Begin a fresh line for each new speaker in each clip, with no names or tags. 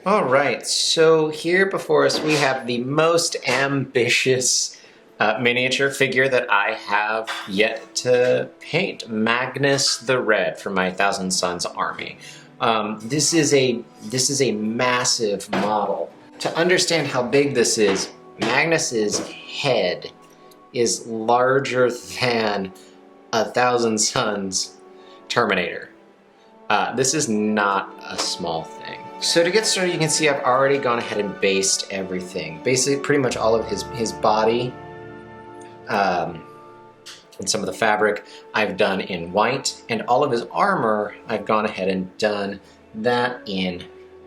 All right, so here before us we have the most ambitious miniature figure that I have yet to paint, Magnus the Red from my Thousand Sons army. This is a massive model. To understand how big this is, Magnus's head is larger than a Thousand Sons Terminator. This is not a small thing. So to get started, you can see I've already gone ahead and based everything. Basically, pretty much all of his body and some of the fabric I've done in white, and all of his armor I've gone ahead and done that in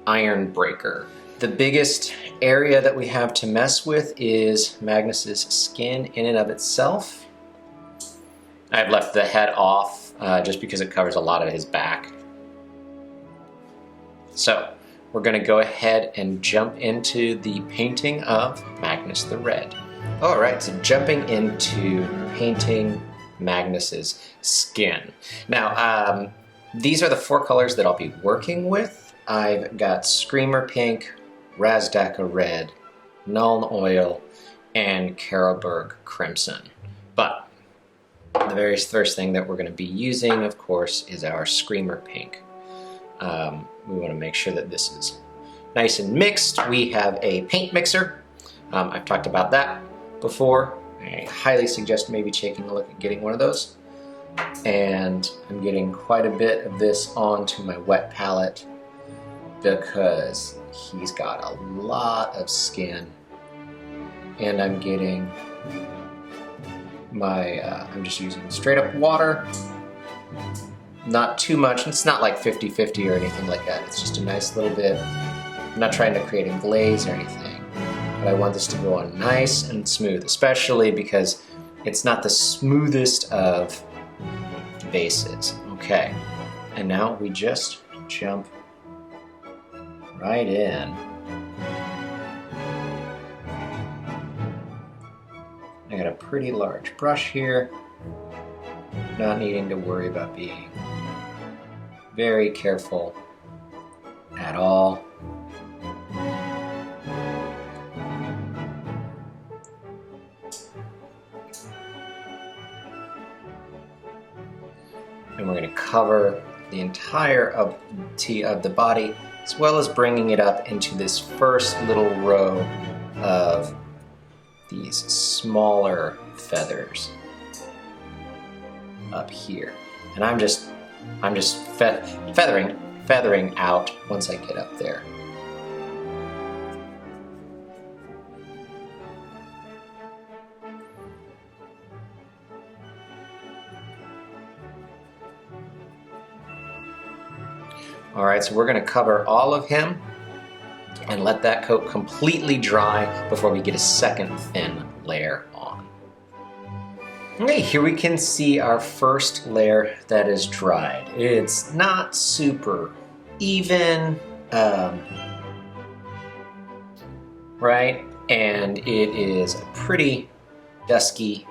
Ironbreaker. The biggest area that we have to mess with is Magnus's skin in and of itself. I've left the head off just because it covers a lot of his back. So we're going to go ahead and jump into the painting of Magnus the Red. All right, so jumping into painting Magnus's skin. Now, these are the 4 colors that I'll be working with. I've got Screamer Pink, Wazdakka Red, Nuln Oil, and Carroburg Crimson. But the very first thing that we're going to be using, of course, is our Screamer Pink. We want to make sure that this is nice and mixed. We have a paint mixer. I've talked about that before. I highly suggest maybe taking a look at getting one of those. And I'm getting quite a bit of this onto my wet palette because he's got a lot of skin. And I'm getting my, I'm just using straight up water. Not too much. It's not like 50-50 or anything like that. It's just a nice little bit. I'm not trying to create a glaze or anything, but I want this to go on nice and smooth, especially because it's not the smoothest of bases. Okay, and now we just jump right in. I got a pretty large brush here, not needing to worry about being very careful at all. And we're going to cover the entirety of the body, as well as bringing it up into this first little row of these smaller feathers up here. And I'm just feathering out once I get up there. All right, so we're going to cover all of him and let that coat completely dry before we get a second thin layer on. Okay, here we can see our first layer that is dried. It's not super even, right? And it is a pretty dusky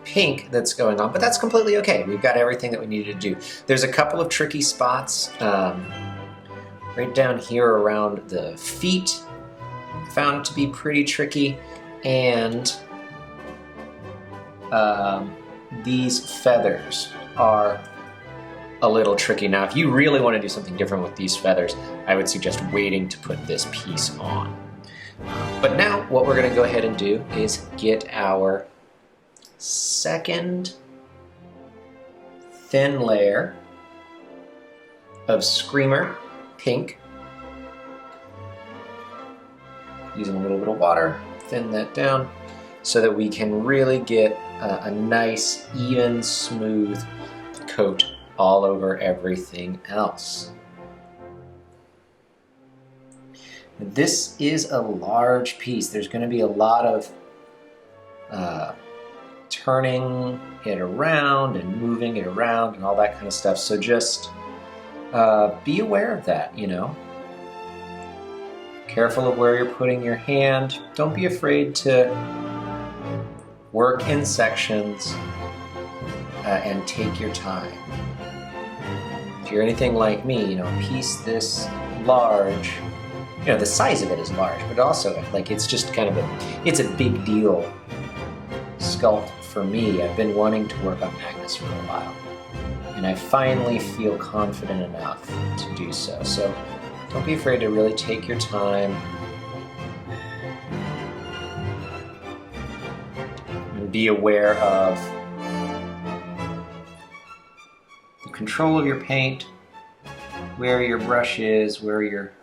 pink that's going on, but that's completely okay. We've got everything that we needed to do. There's a couple of tricky spots right down here around the feet. I found it to be pretty tricky, and these feathers are a little tricky. Now, if you really want to do something different with these feathers, I would suggest waiting to put this piece on. But now what we're going to go ahead and do is get our second thin layer of Screamer Pink. Using a little bit of water, thin that down so that we can really get a nice, even, smooth coat all over everything else. This is a large piece. There's going to be a lot of turning it around and moving it around and all that kind of stuff. So just be aware of that, you know. Careful of where you're putting your hand. Don't be afraid to work in sections and take your time. if you're anything like me, a piece this large, the size of it is large, but also like it's just kind of it's a big deal sculpt for me. I've been wanting to work on Magnus for a while, and I finally feel confident enough to do so. So don't be afraid to really take your time and be aware of the control of your paint, where your brush is, where your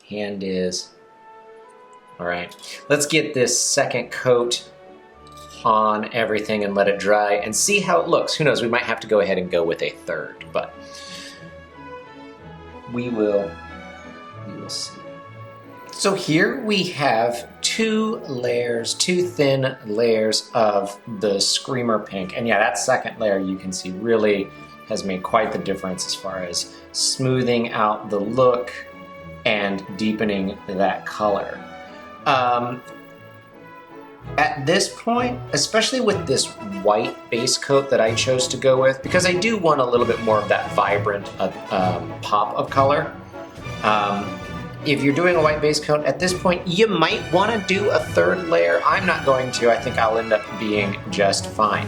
hand is. All right, let's get this second coat on everything and let it dry and see how it looks. Who knows, we might have to go ahead and go with a third, but we will see. So here we have two thin layers of the Screamer pink. And yeah, that second layer you can see really has made quite the difference as far as smoothing out the look and deepening that color. At this point, especially with this white base coat that I chose to go with, because I do want a little bit more of that vibrant pop of color. If you're doing a white base coat, at this point, you might want to do a third layer. I'm not going to. I think I'll end up being just fine.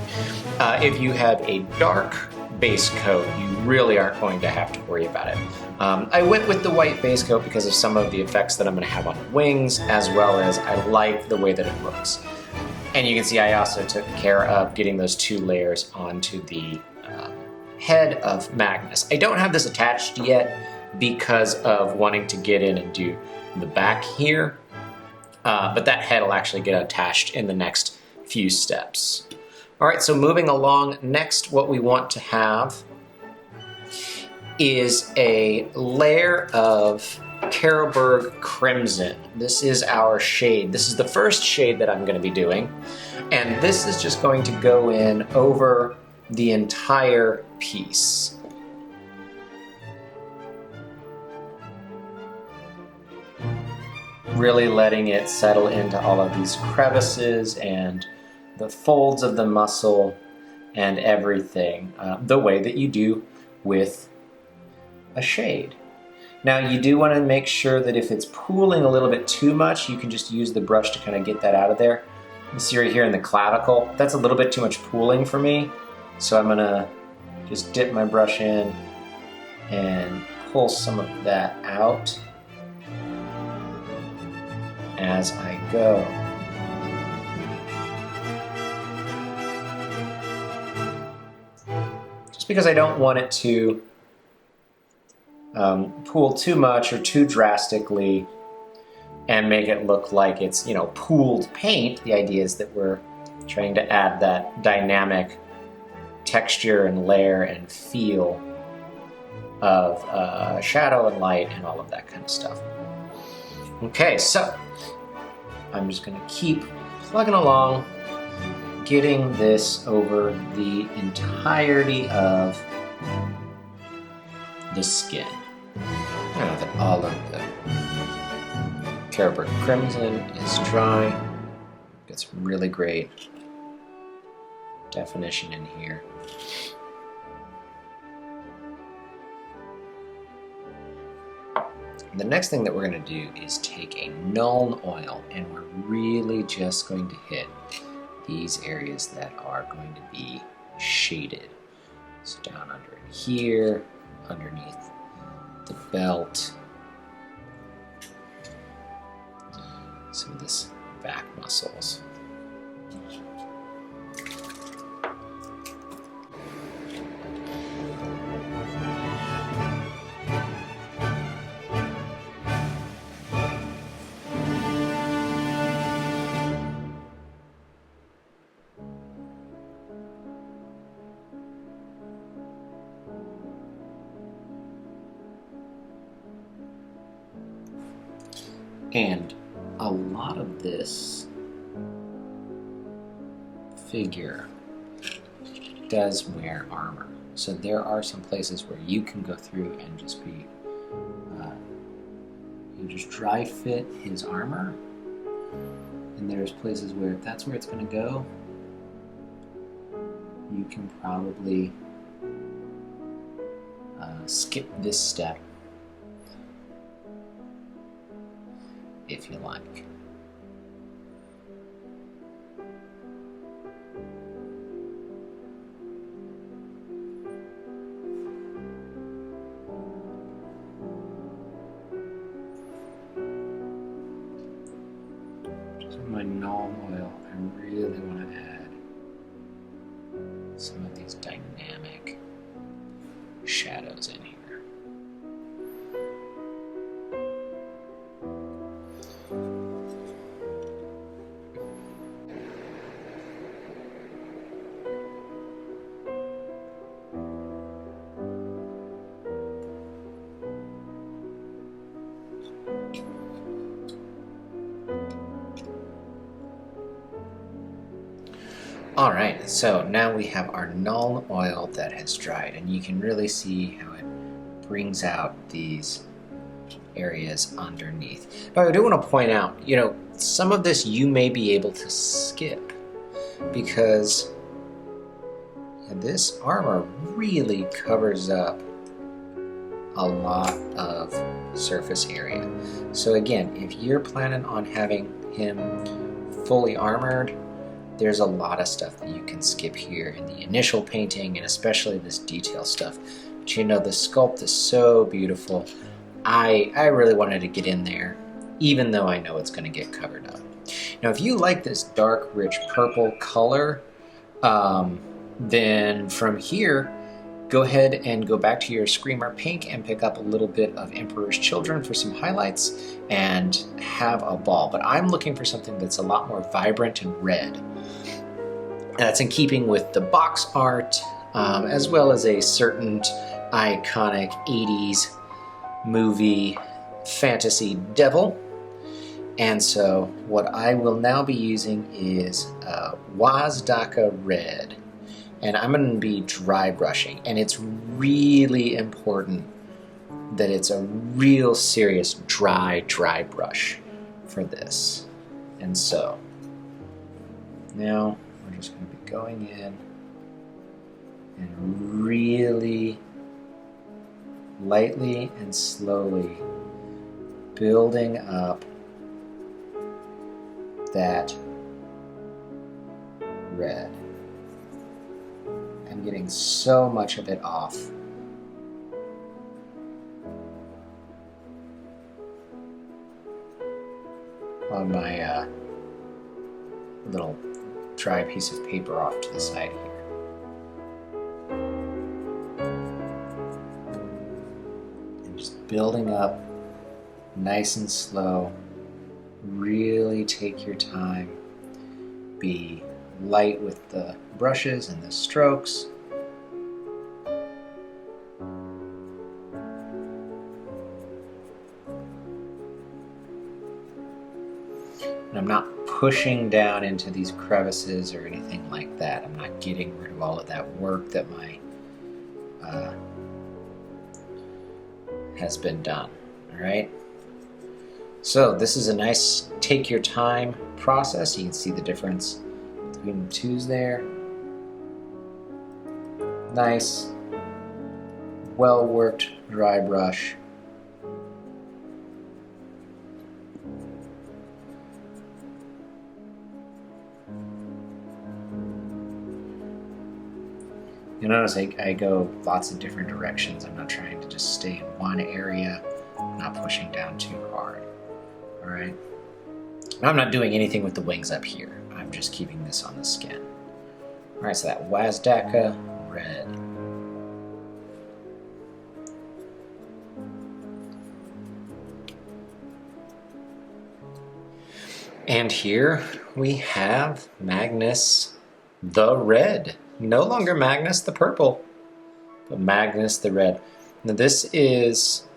If you have a dark base coat, you really aren't going to have to worry about it. I went with the white base coat because of some of the effects that I'm going to have on the wings, as well as I like the way that it looks. And you can see I also took care of getting those two layers onto the head of Magnus. I don't have this attached yet because of wanting to get in and do the back here, but that head will actually get attached in the next few steps. All right, so moving along, next what we want to have is a layer of Carroburg Crimson. This is our shade. This is the first shade that I'm going to be doing, and this is just going to go in over the entire piece. Really letting it settle into all of these crevices and the folds of the muscle and everything, the way that you do with a shade. Now you do want to make sure that if it's pooling a little bit too much, you can just use the brush to kind of get that out of there. You see right here in the clavicle, that's a little bit too much pooling for me. So I'm gonna just dip my brush in and pull some of that out as I go. Just because I don't want it to pool too much or too drastically and make it look like it's, pooled paint. The idea is that we're trying to add that dynamic texture and layer and feel of shadow and light and all of that kind of stuff. Okay, so I'm just going to keep plugging along, getting this over the entirety of the skin. Now that all of the Carroburg Crimson is dry, get some really great definition in here. The next thing that we're going to do is take a Nuln Oil, and we're really just going to hit these areas that are going to be shaded. So down under in here, underneath the belt, some of this back muscles. And a lot of this figure does wear armor. So there are some places where you can go through and just be, you just dry fit his armor. And there's places where if that's where it's going to go, you can probably skip this step if you like. Just my Nuln Oil, I really want to add some of these dynamic shadows in here. Alright, so now we have our Nuln Oil that has dried, and you can really see how it brings out these areas underneath. But I do want to point out, some of this you may be able to skip, because this armor really covers up a lot of surface area. So again, if you're planning on having him fully armored, there's a lot of stuff that you can skip here in the initial painting, and especially this detail stuff. But the sculpt is so beautiful. I really wanted to get in there, even though I know it's going to get covered up. Now, if you like this dark, rich purple color, then from here, go ahead and go back to your Screamer Pink and pick up a little bit of Emperor's Children for some highlights and have a ball. But I'm looking for something that's a lot more vibrant and red. And that's in keeping with the box art, as well as a certain iconic 80s movie fantasy devil. And so what I will now be using is Wazdakka Red. And I'm going to be dry brushing. And it's really important that it's a real serious dry brush for this. And so now we're just going to be going in and really lightly and slowly building up that red. I'm getting so much of it off. On my little dry piece of paper off to the side here. And just building up nice and slow. Really take your time. Be light with the brushes and the strokes. And I'm not pushing down into these crevices or anything like that. I'm not getting rid of all of that work that has been done. All right. So this is a nice take your time process. You can see the difference between the twos there. Nice, well worked dry brush. You notice I go lots of different directions. I'm not trying to just stay in one area. I'm not pushing down too hard. All right. And I'm not doing anything with the wings up here. I'm just keeping this on the skin. All right, so that Wazdakka Red. And here we have Magnus the Red. No longer Magnus the Purple, but Magnus the Red. Now this is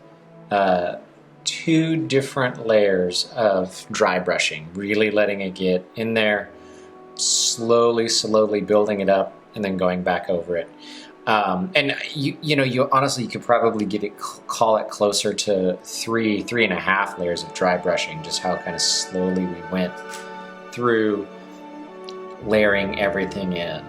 two different layers of dry brushing, really letting it get in there, slowly building it up, and then going back over it. And you honestly, you could probably call it closer to three and a half layers of dry brushing, just how kind of slowly we went through layering everything in.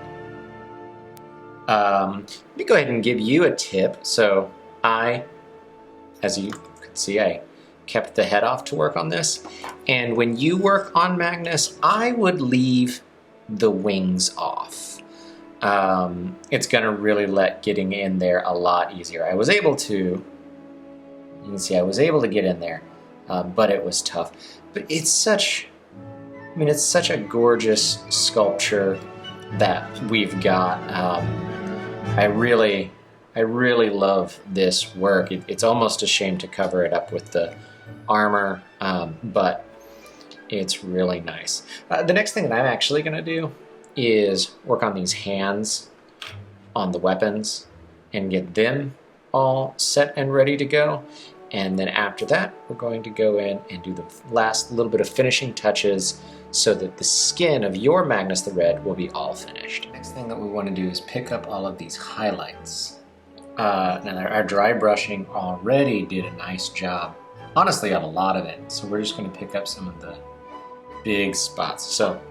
Let me go ahead and give you a tip. So As you can see, I kept the head off to work on this. And when you work on Magnus, I would leave the wings off. It's gonna really let getting in there a lot easier. I was able to, you can see I was able to get in there, but it was tough. But it's such, I mean, it's such a gorgeous sculpture that we've got. I really love this work. It's almost a shame to cover it up with the armor, but it's really nice. The next thing that I'm actually going to do is work on these hands on the weapons and get them all set and ready to go. And then after that, we're going to go in and do the last little bit of finishing touches so that the skin of your Magnus the Red will be all finished. Next thing that we want to do is pick up all of these highlights. Now our dry brushing already did a nice job, honestly, on a lot of it. So we're just going to pick up some of the big spots. So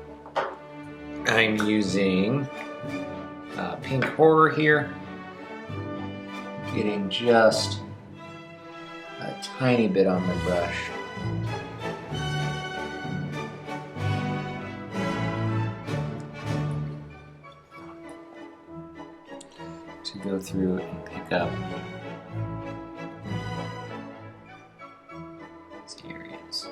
I'm using Pink Horror here, getting just a tiny bit on the brush. To go through and pick up these areas.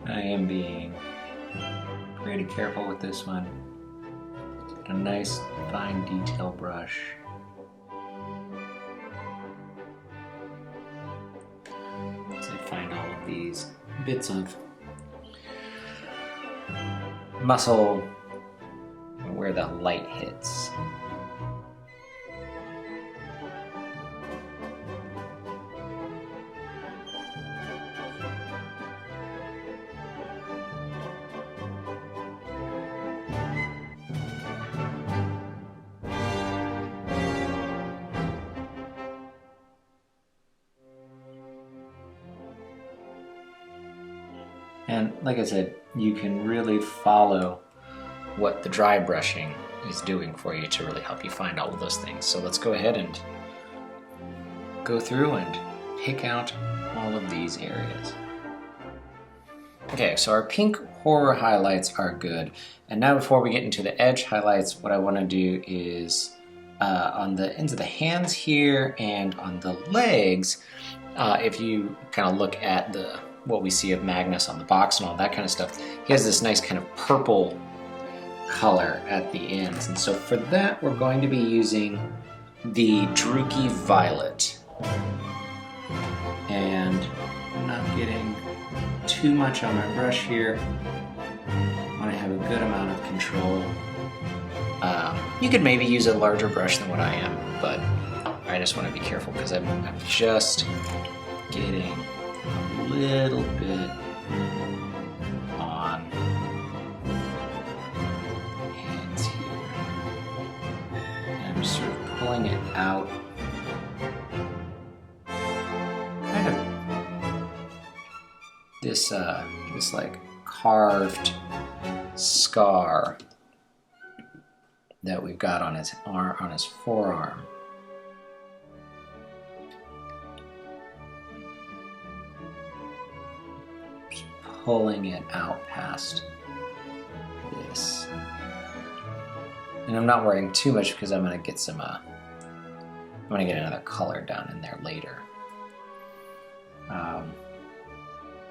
I am being pretty careful with this one. A nice fine detail brush. As I find all of these bits of muscle where the light hits. And like I said, you can really follow what the dry brushing is doing for you to really help you find all of those things. So let's go ahead and go through and pick out all of these areas. Okay, so our pink horror highlights are good. And now before we get into the edge highlights, what I want to do is on the ends of the hands here and on the legs, if you kind of look at what we see of Magnus on the box and all that kind of stuff, he has this nice kind of purple color at the ends. And so for that, we're going to be using the Druchi Violet. And I'm not getting too much on my brush here. I want to have a good amount of control. You could maybe use a larger brush than what I am, but I just want to be careful because I'm just getting a little bit on hands here. And I'm just sort of pulling it out. Kind of this like carved scar that we've got on his arm, on his forearm. pulling it out past this. And I'm not worrying too much because I'm going to get some, I'm going to get another color down in there later.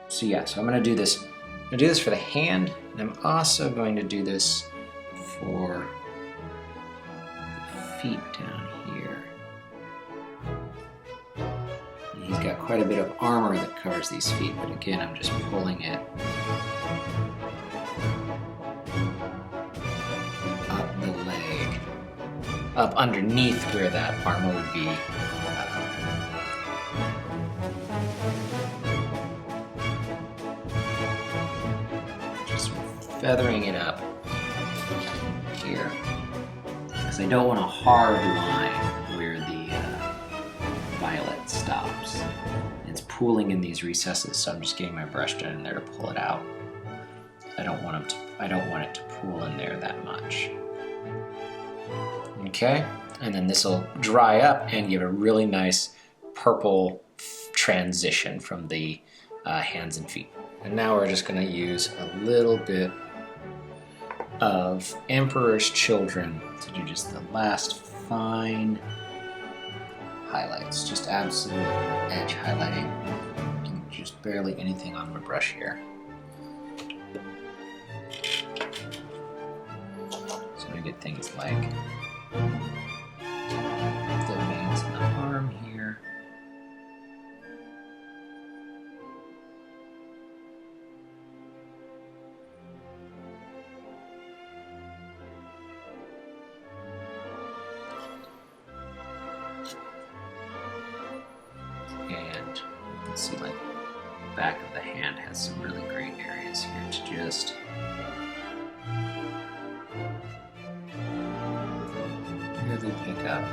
So yeah, so I'm going to do this. I'm going to do this for the hand, and I'm also going to do this for the feet down here. And he's got quite a bit of armor that covers these feet, but again, I'm just pulling it up the leg, up underneath where that armor would be. Just feathering it up here, because I don't want a hard line where the violet stops. It's pooling in these recesses, so I'm just getting my brush down in there to pull it out. I don't want it to pool in there that much. Okay, and then this will dry up and give a really nice purple transition from the hands and feet. And now we're just going to use a little bit of Emperor's Children to do just the last fine highlights, just absolute edge highlighting, and just barely anything on my brush here. So I'm going to get things like the veins in the arm here. And you can see like the back of the hand has some really great areas here to just really pick up.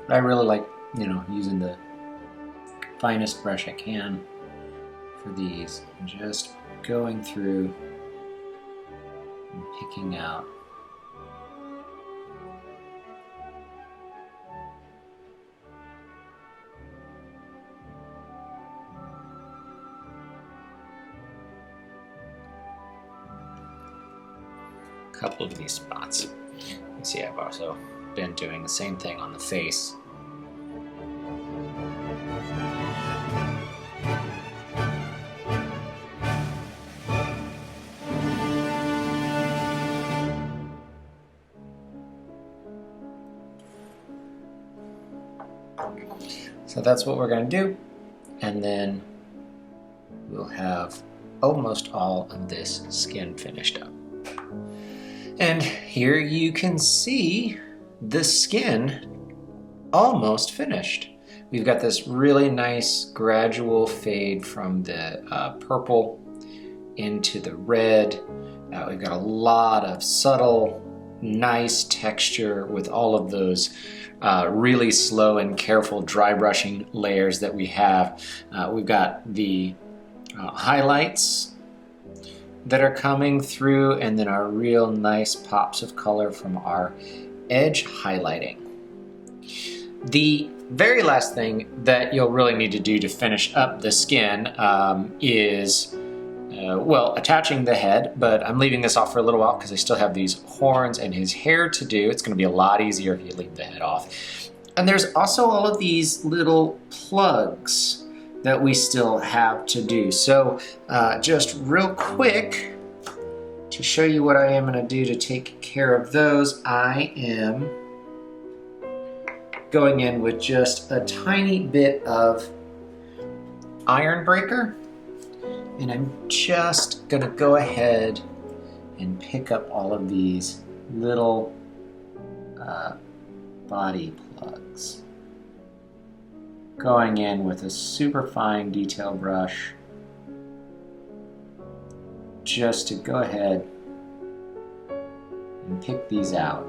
But I really like, using the finest brush I can for these, and just going through and picking out a couple of these spots. You see, I've also been doing the same thing on the face. So that's what we're going to do, and then we'll have almost all of this skin finished up. And here you can see the skin almost finished. We've got this really nice gradual fade from the purple into the red. We've got a lot of subtle, nice texture with all of those really slow and careful dry brushing layers that we have. We've got the highlights that are coming through, and then our real nice pops of color from our edge highlighting. The very last thing that you'll really need to do to finish up the skin is attaching the head, but I'm leaving this off for a little while because I still have these horns and his hair to do. It's going to be a lot easier if you leave the head off. And there's also all of these little plugs that we still have to do. So just real quick, to show you what I am going to do to take care of those, I am going in with just a tiny bit of Ironbreaker. And I'm just going to go ahead and pick up all of these little body plugs. Going in with a super fine detail brush just to go ahead and pick these out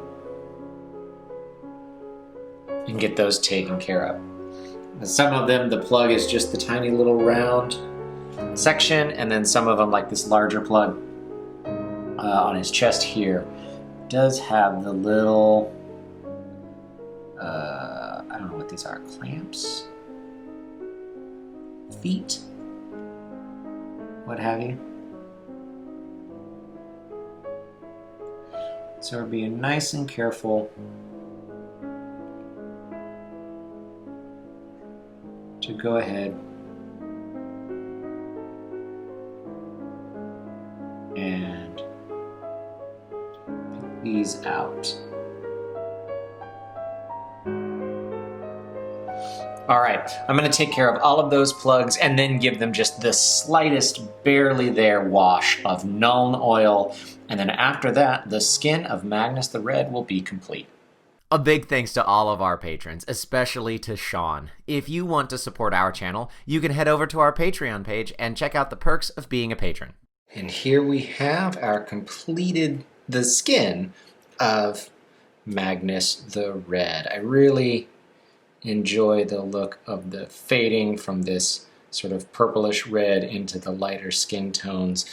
and get those taken care of. Some of them, the plug is just the tiny little round section, and then some of them, like this larger plug on his chest here, does have the little, I don't know what these are, clamps? Feet? What have you? So we're being nice and careful to go ahead and pick these out. All right, I'm going to take care of all of those plugs and then give them just the slightest, barely there wash of Nuln Oil. And then after that, the skin of Magnus the Red will be complete.
A big thanks to all of our patrons, especially to Sean. If you want to support our channel, you can head over to our Patreon page and check out the perks of being a patron.
And here we have our completed the skin of Magnus the Red. I really enjoy the look of the fading from this sort of purplish red into the lighter skin tones.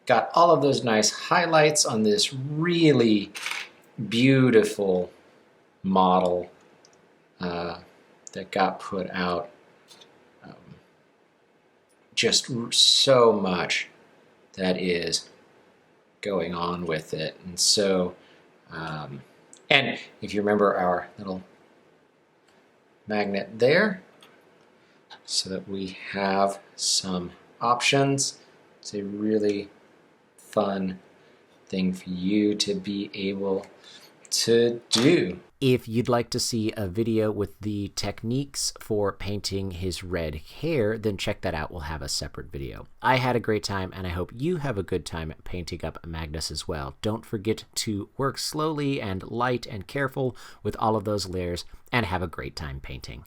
Got all of those nice highlights on this really beautiful model that got put out. Just so much that is going on with it. And so, and if you remember our little magnet there, so that we have some options. It's a really fun thing for you to be able to do.
If you'd like to see a video with the techniques for painting his red hair, then check that out. We'll have a separate video. I had a great time, and I hope you have a good time painting up Magnus as well. Don't forget to work slowly and light and careful with all of those layers, and have a great time painting.